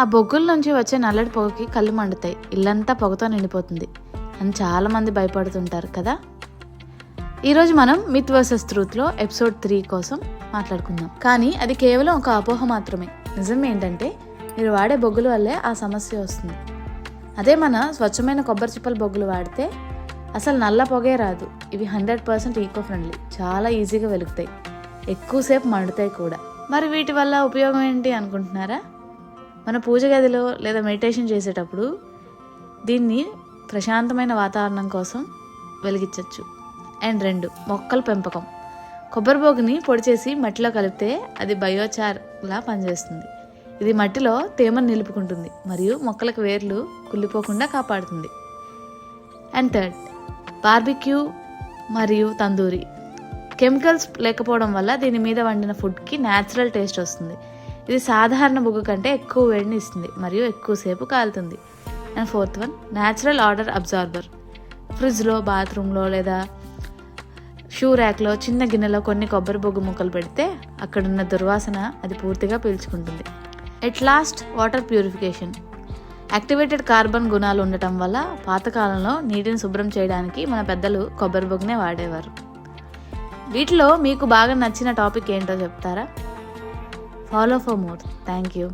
ఆ బొగ్గుల నుంచి వచ్చే నల్లటి పొగకి కళ్ళు మండుతాయి, ఇల్లంతా పొగతో నిండిపోతుంది అని చాలామంది భయపడుతుంటారు కదా. ఈరోజు మనం మిత్ వర్సెస్ ట్రూత్లో ఎపిసోడ్ 3 కోసం మాట్లాడుకుందాం. కానీ అది కేవలం ఒక అపోహ మాత్రమే. నిజం ఏంటంటే మీరు వాడే బొగ్గుల వల్లే ఆ సమస్య వస్తుంది. అదే మన స్వచ్ఛమైన కొబ్బరి చిప్పల బొగ్గులు వాడితే అసలు నల్ల పొగే రాదు. ఇవి 100% ఈకో ఫ్రెండ్లీ, చాలా ఈజీగా వెలుగుతాయి, ఎక్కువసేపు మండుతాయి కూడా. మరి వీటి వల్ల ఉపయోగం ఏంటి అనుకుంటున్నారా? మన పూజ గదిలో లేదా మెడిటేషన్ చేసేటప్పుడు దీన్ని ప్రశాంతమైన వాతావరణం కోసం వెలిగించవచ్చు. అండ్ 2, మొక్కల పెంపకం. కొబ్బరి బొగ్గుని పొడి చేసి మట్టిలో కలిపితే అది బయోచార్లా పనిచేస్తుంది. ఇది మట్టిలో తేమను నిలుపుకుంటుంది మరియు మొక్కలకు వేర్లు కుళ్ళిపోకుండా కాపాడుతుంది. అండ్ 3, బార్బిక్యూ మరియు తందూరి. కెమికల్స్ లేకపోవడం వల్ల దీని మీద వండిన ఫుడ్కి న్యాచురల్ టేస్ట్ వస్తుంది. ఇది సాధారణ బొగ్గు కంటే ఎక్కువ వేడిని ఇస్తుంది మరియు ఎక్కువసేపు కాలుతుంది. And 4th one, natural order absorber. ఫ్రిడ్జ్లో, బాత్రూంలో లేదా షూ ర్యాక్లో చిన్న గిన్నెలో కొన్ని కొబ్బరి బొగ్గు ముక్కలు పెడితే అక్కడున్న దుర్వాసన అది పూర్తిగా పీల్చుకుంటుంది. At last, water purification. Activated carbon గుణాలు ఉండటం వల్ల పాతకాలంలో నీటిని శుభ్రం చేయడానికి మన పెద్దలు కొబ్బరి బొగ్గునే వాడేవారు. వీటిలో మీకు బాగా నచ్చిన టాపిక్ ఏంటో చెప్తారా? Follow for more. Thank you.